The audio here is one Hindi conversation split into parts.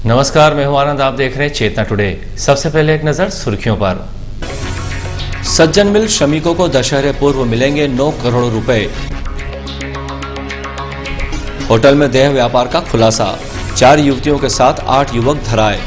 नमस्कार, मैं हूं आनंद। आप देख रहे हैं चेतना टुडे। सबसे पहले एक नजर सुर्खियों पर। सज्जन मिल श्रमिकों को दशहरे पूर्व मिलेंगे 9 करोड़ रुपए। होटल में देह व्यापार का खुलासा, 4 युवतियों के साथ 8 युवक धराए।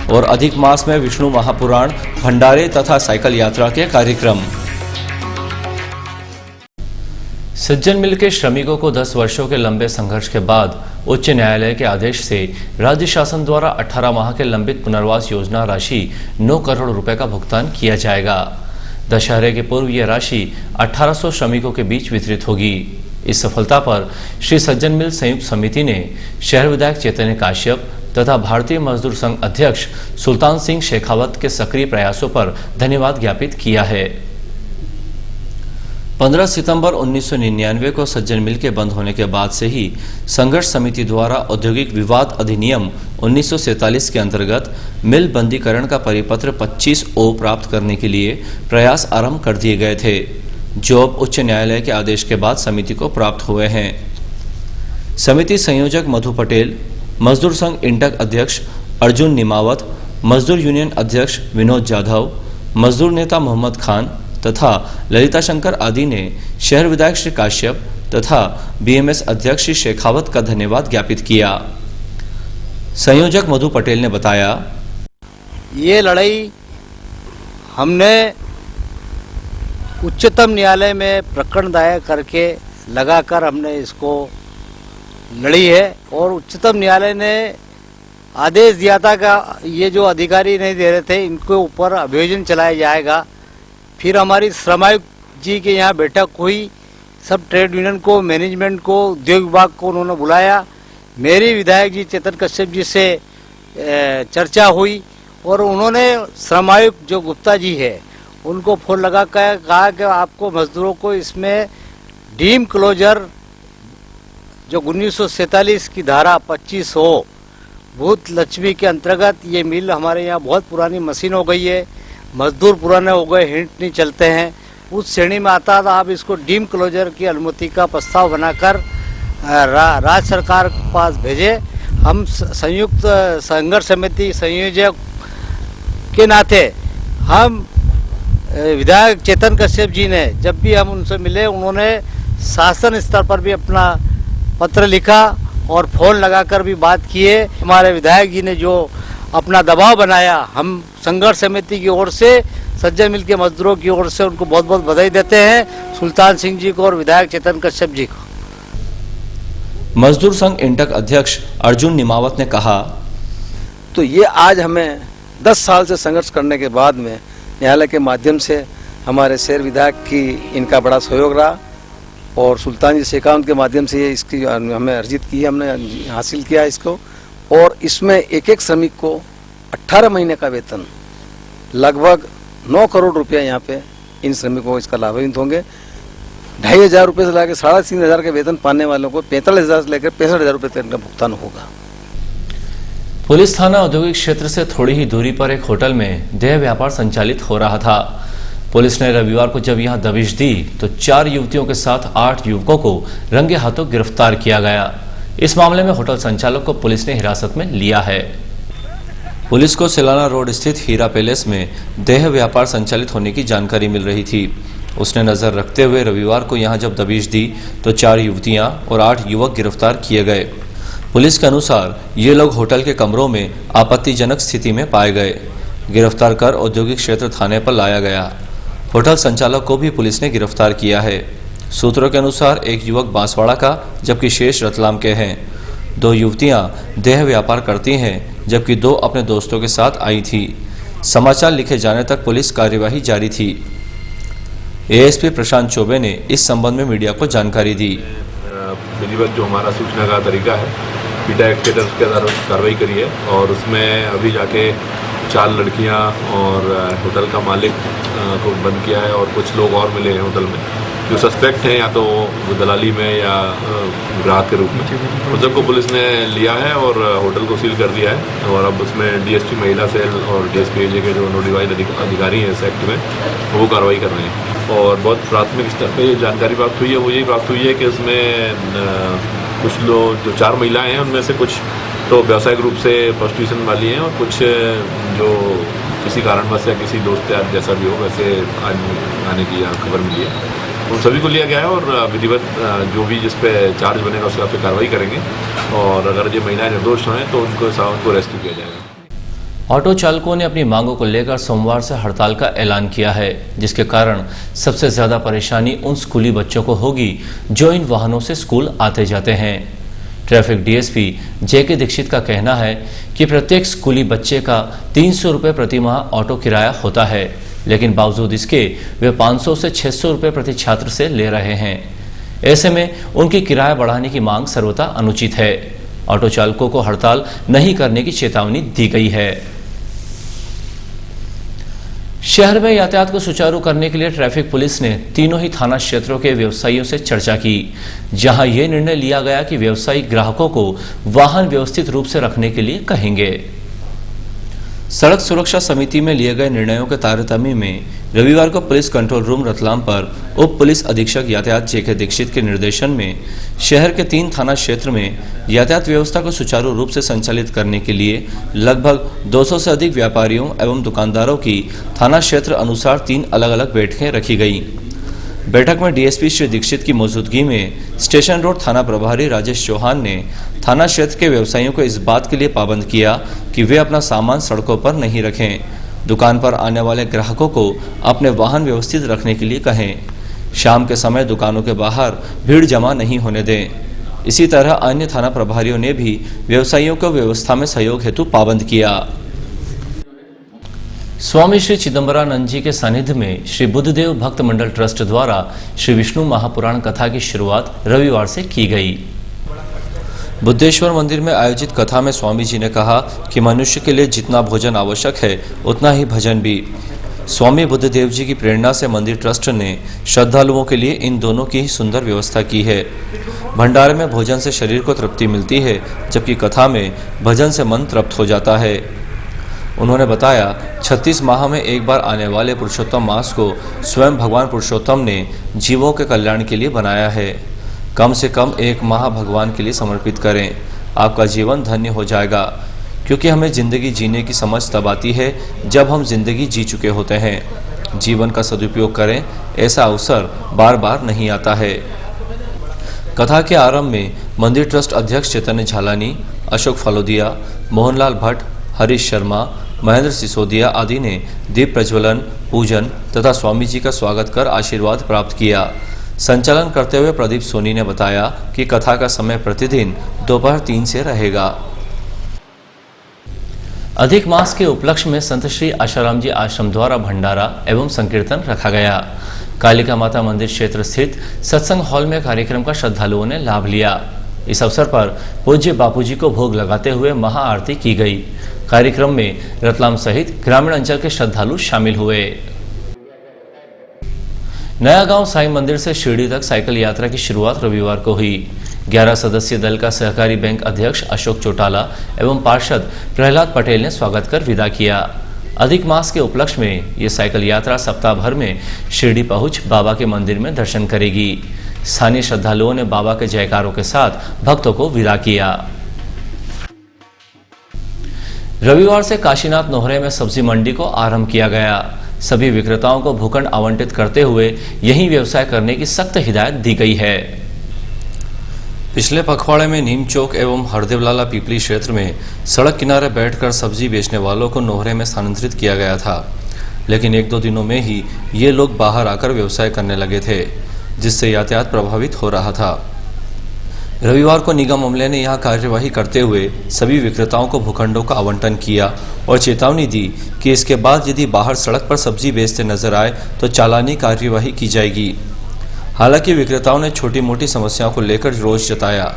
और अधिक मास में विष्णु महापुराण, भंडारे तथा साइकिल यात्रा के कार्यक्रम। सज्जन मिल के श्रमिकों को 10 वर्षों के लंबे संघर्ष के बाद उच्च न्यायालय के आदेश से राज्य शासन द्वारा 18 माह के लंबित पुनर्वास योजना राशि 9 करोड़ रुपए का भुगतान किया जाएगा। दशहरे के पूर्व यह राशि 1800 श्रमिकों के बीच वितरित होगी। इस सफलता पर श्री सज्जन मिल संयुक्त समिति ने शहर विधायक चैतन्य काश्यप तथा भारतीय मजदूर संघ अध्यक्ष सुल्तान सिंह शेखावत के सक्रिय प्रयासों पर धन्यवाद ज्ञापित किया है। 15 सितंबर 1999 को सज्जन मिल के बंद होने के बाद से ही संघर्ष समिति द्वारा औद्योगिक विवाद अधिनियम 1947 के अंतर्गत मिल बंदीकरण का परिपत्र 25O प्राप्त करने के लिए प्रयास आरंभ कर दिए गए थे, जो अब उच्च न्यायालय के आदेश के बाद समिति को प्राप्त हुए हैं। समिति संयोजक मधु पटेल, मजदूर संघ इंटक अध्यक्ष अर्जुन निमावत, मजदूर यूनियन अध्यक्ष विनोद जाधव, मजदूर नेता मोहम्मद खान तथा ललिता शंकर आदि ने शहर विधायक श्री काश्यप तथा बीएमएस अध्यक्ष श्री शेखावत का धन्यवाद ज्ञापित किया। संयोजक मधु पटेल ने बताया, ये लड़ाई हमने उच्चतम न्यायालय में प्रकरण दायर करके लगाकर हमने इसको लड़ी है और उच्चतम न्यायालय ने आदेश दिया था कि ये जो अधिकारी नहीं दे रहे थे इनके ऊपर अभियोजन चलाया जाएगा। फिर हमारी श्रम आयुक्त जी के यहाँ बैठक हुई, सब ट्रेड यूनियन को, मैनेजमेंट को, उद्योग विभाग को उन्होंने बुलाया। मेरी विधायक जी चेतन कश्यप जी से चर्चा हुई और उन्होंने श्रम आयुक्त जो गुप्ता जी है उनको फोन लगा कर कहा कि आपको मजदूरों को इसमें डीम क्लोजर जो 1947 की धारा 25O भूत लक्ष्मी के अंतर्गत ये मिल हमारे यहाँ बहुत पुरानी मशीन हो गई है, मजदूर पुराने हो गए, हिंट नहीं चलते हैं, उस श्रेणी में आता था। आप इसको डीम क्लोजर की अनुमति का प्रस्ताव बनाकर राज्य सरकार के पास भेजे। हम संयुक्त संघर्ष समिति संयोजक के नाते हम विधायक चेतन कश्यप जी ने जब भी हम उनसे मिले उन्होंने शासन स्तर पर भी अपना पत्र लिखा और फोन लगाकर भी बात किए। हमारे विधायक जी ने जो अपना दबाव बनाया, हम संघर्ष समिति की ओर से, सज्जन मिल के मजदूरों की ओर से उनको बहुत बहुत बधाई देते हैं, सुल्तान सिंह जी को और विधायक चेतन कश्यप जी को। मजदूर संघ इंटक अध्यक्ष अर्जुन निमावत ने कहा, तो ये आज हमें 10 साल से संघर्ष करने के बाद में न्यायालय के माध्यम से हमारे शहर विधायक की इनका बड़ा सहयोग रहा और सुल्तान जी शेखावत के माध्यम से ये इसकी हमें अर्जित की, हमने हासिल किया इसको। और इसमें एक एक श्रमिक को 18 महीने का वेतन लगभग 9 करोड़ रुपया यहाँ पे इन श्रमिकों को इसका लाभान्वित होंगे। 2,500 रुपये से लेकर 3,500 के वेतन पाने वालों को 45,000 से लेकर 65,000 रुपये तक का भुगतान होगा। पुलिस थाना औद्योगिक क्षेत्र से थोड़ी ही दूरी पर एक होटल में देह व्यापार संचालित हो रहा था। पुलिस ने रविवार को जब यहां दबिश दी तो 4 युवतियों के साथ 8 युवकों को रंगे हाथों गिरफ्तार किया गया। इस मामले में होटल संचालक को पुलिस ने हिरासत में लिया है। पुलिस को सिलाना रोड स्थित हीरा पैलेस में देह व्यापार संचालित होने की जानकारी मिल रही थी। उसने नजर रखते हुए रविवार को यहां जब दबिश दी तो 4 युवतियां और 8 युवक गिरफ्तार किए गए। पुलिस के अनुसार ये लोग होटल के कमरों में आपत्तिजनक स्थिति में पाए गए। गिरफ्तार कर औद्योगिक क्षेत्र थाने पर लाया गया। होटल संचालक को भी पुलिस ने गिरफ्तार किया है। सूत्रों के अनुसार एक युवक बांसवाड़ा का जबकि शेष रतलाम के हैं। 2 युवतियां देह व्यापार करती हैं जबकि 2 अपने दोस्तों के साथ आई थी। समाचार लिखे जाने तक पुलिस कार्यवाही जारी थी। एएसपी प्रशांत चौबे ने इस संबंध में मीडिया को जानकारी दी। विधिवत जो हमारा सूचना का तरीका है, पीटा एक्ट के तहत कार्रवाई करी है और उसमें अभी जाके 4 लड़कियां और होटल का मालिक को बंद किया है और कुछ लोग और मिले हैं होटल में जो सस्पेक्ट हैं, या तो दलाली में या ग्राहक के रूप में। उन सबको पुलिस ने लिया है और होटल को सील कर दिया है और अब उसमें डीएसपी महिला सेल और डीएसपी एजे के जो नोटिफाइड अधिकारी हैं इस एक्ट में वो कार्रवाई कर रहे हैं। और बहुत प्राथमिक स्तर पर ये जानकारी प्राप्त हुई है, वो यही प्राप्त हुई है कि उसमें कुछ लोग जो 4 महिलाएं हैं उनमें से कुछ तो व्यावसायिक रूप से प्रोस्टिट्यूशन वाली हैं और कुछ जो किसी कारणवश या किसी दोस्त या जैसा भी हो वैसे आने की खबर मिली है। उन सभी को लिया गया है और विधिवत जो भी जिस पे चार्ज बनेगा उसका पे कार्रवाई करेंगे और अगर ये महिलाएं निर्दोष हैं तो उनको रेस्क्यू किया जाएगा। ऑटो चालकों ने अपनी मांगों को लेकर सोमवार से हड़ताल का ऐलान किया है, जिसके कारण सबसे ज्यादा परेशानी उन स्कूली बच्चों को होगी जो इन वाहनों से स्कूल आते जाते हैं। ट्रैफिक डीएसपी जेके दीक्षित का कहना है कि प्रत्येक स्कूली बच्चे का 300 रुपये प्रति माह ऑटो किराया होता है, लेकिन बावजूद इसके वे 500 से 600 रुपये प्रति छात्र से ले रहे हैं। ऐसे में उनकी किराया बढ़ाने की मांग सर्वथा अनुचित है। ऑटो चालकों को हड़ताल नहीं करने की चेतावनी दी गई है। शहर में यातायात को सुचारू करने के लिए ट्रैफिक पुलिस ने तीनों ही थाना क्षेत्रों के व्यवसायियों से चर्चा की, जहां यह निर्णय लिया गया कि व्यवसायिक ग्राहकों को वाहन व्यवस्थित रूप से रखने के लिए कहेंगे। सड़क सुरक्षा समिति में लिए गए निर्णयों के तारतम्य में रविवार को पुलिस कंट्रोल रूम रतलाम पर उप पुलिस अधीक्षक यातायात जेके दीक्षित के निर्देशन में शहर के 3 थाना क्षेत्र में यातायात व्यवस्था को सुचारू रूप से संचालित करने के लिए लगभग 200 से अधिक व्यापारियों एवं दुकानदारों की थाना क्षेत्र अनुसार 3 अलग-अलग बैठकें रखी गई। बैठक में डीएसपी श्री दीक्षित की मौजूदगी में स्टेशन रोड थाना प्रभारी राजेश चौहान ने थाना क्षेत्र के व्यवसायियों को इस बात के लिए पाबंद किया कि वे अपना सामान सड़कों पर नहीं रखें, दुकान पर आने वाले ग्राहकों को अपने वाहन व्यवस्थित रखने के लिए कहें, शाम के समय दुकानों के बाहर भीड़ जमा नहीं होने दें। इसी तरह अन्य थाना प्रभारियों ने भी व्यवसायियों को व्यवस्था में सहयोग हेतु पाबंद किया। स्वामी श्री चिदंबरानंद जी के सानिध्य में श्री बुद्धदेव भक्त मंडल ट्रस्ट द्वारा श्री विष्णु महापुराण कथा की शुरुआत रविवार से की गई। बुद्धेश्वर मंदिर में आयोजित कथा में स्वामी जी ने कहा कि मनुष्य के लिए जितना भोजन आवश्यक है उतना ही भजन भी। स्वामी बुद्धदेव जी की प्रेरणा से मंदिर ट्रस्ट ने श्रद्धालुओं के लिए इन दोनों की ही सुंदर व्यवस्था की है। भंडारे में भोजन से शरीर को तृप्ति मिलती है, जबकि कथा में भजन से मन तृप्त हो जाता है। उन्होंने बताया 36 माह में एक बार आने वाले पुरुषोत्तम मास को स्वयं भगवान पुरुषोत्तम ने जीवों के कल्याण के लिए बनाया है। कम से कम 1 माह भगवान के लिए समर्पित करें, आपका जीवन धन्य हो जाएगा, क्योंकि हमें जिंदगी जीने की समझ तब आती है जब हम जिंदगी जी चुके होते हैं। जीवन का सदुपयोग करें, ऐसा अवसर बार बार नहीं आता है। कथा के आरंभ में मंदिर ट्रस्ट अध्यक्ष चैतन्य झालानी, अशोक फलोदिया, मोहनलाल भट्ट, हरीश शर्मा, महेंद्र सिसोदिया आदि ने दीप प्रज्वलन, पूजन तथा स्वामी जी का स्वागत कर आशीर्वाद प्राप्त किया। संचालन करते हुए प्रदीप सोनी ने बताया कि कथा का समय प्रतिदिन दोपहर 3 से रहेगा। अधिक मास के उपलक्ष्य में संत श्री आशाराम जी आश्रम द्वारा भंडारा एवं संकीर्तन रखा गया। कालिका माता मंदिर क्षेत्र स्थित सत्संग हॉल में कार्यक्रम का श्रद्धालुओं ने लाभ लिया। इस अवसर पर पूज्य बापूजी को भोग लगाते हुए महाआरती की गई। कार्यक्रम में रतलाम सहित ग्रामीण अंचल के श्रद्धालु शामिल हुए। नया गांव साईं मंदिर से शिरडी तक साइकिल यात्रा की शुरुआत रविवार को हुई। 11 सदस्यीय दल का सहकारी बैंक अध्यक्ष अशोक चौटाला एवं पार्षद प्रहलाद पटेल ने स्वागत कर विदा किया। अधिक मास के उपलक्ष्य में ये साइकिल यात्रा सप्ताह भर में शिरडी पहुंच बाबा के मंदिर में दर्शन करेगी। स्थानीय श्रद्धालुओं ने बाबा के जयकारों के साथ भक्तों को विदा किया। रविवार से काशीनाथ नोहरे में सब्जी मंडी को आरंभ किया गया। सभी विक्रेताओं को भूखंड आवंटित करते हुए यही व्यवसाय करने की सख्त हिदायत दी गई है। पिछले पखवाड़े में नीम चौक एवं हरदेवलाला पीपली क्षेत्र में सड़क किनारे बैठकर सब्जी बेचने वालों को नोहरे में स्थानांतरित किया गया था, लेकिन 1-2 दिनों में ही ये लोग बाहर आकर व्यवसाय करने लगे थे, जिससे यातायात प्रभावित हो रहा था। रविवार को निगम अमले ने यहां कार्यवाही करते हुए सभी विक्रेताओं को भूखंडों का आवंटन किया और चेतावनी दी कि इसके बाद यदि बाहर सड़क पर सब्जी बेचते नजर आए तो चालानी कार्यवाही की जाएगी। हालांकि विक्रेताओं ने छोटी मोटी समस्याओं को लेकर रोष जताया,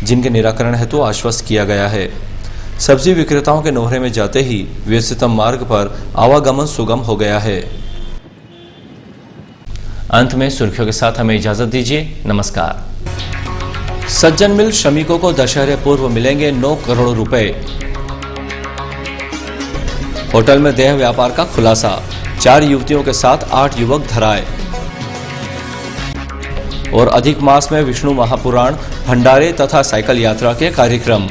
जिनके निराकरण हेतु आश्वस्त किया गया है। सब्जी विक्रेताओं के नोहरे में जाते ही व्यस्ततम मार्ग पर आवागमन सुगम हो गया है। अंत में सुर्खियों के साथ हमें इजाजत दीजिए। नमस्कार। सज्जन मिल श्रमिकों को दशहरे पूर्व मिलेंगे 9 करोड़ रुपए। होटल में देह व्यापार का खुलासा, 4 युवतियों के साथ 8 युवक धराए। और अधिक मास में विष्णु महापुराण, भंडारे तथा साइकिल यात्रा के कार्यक्रम।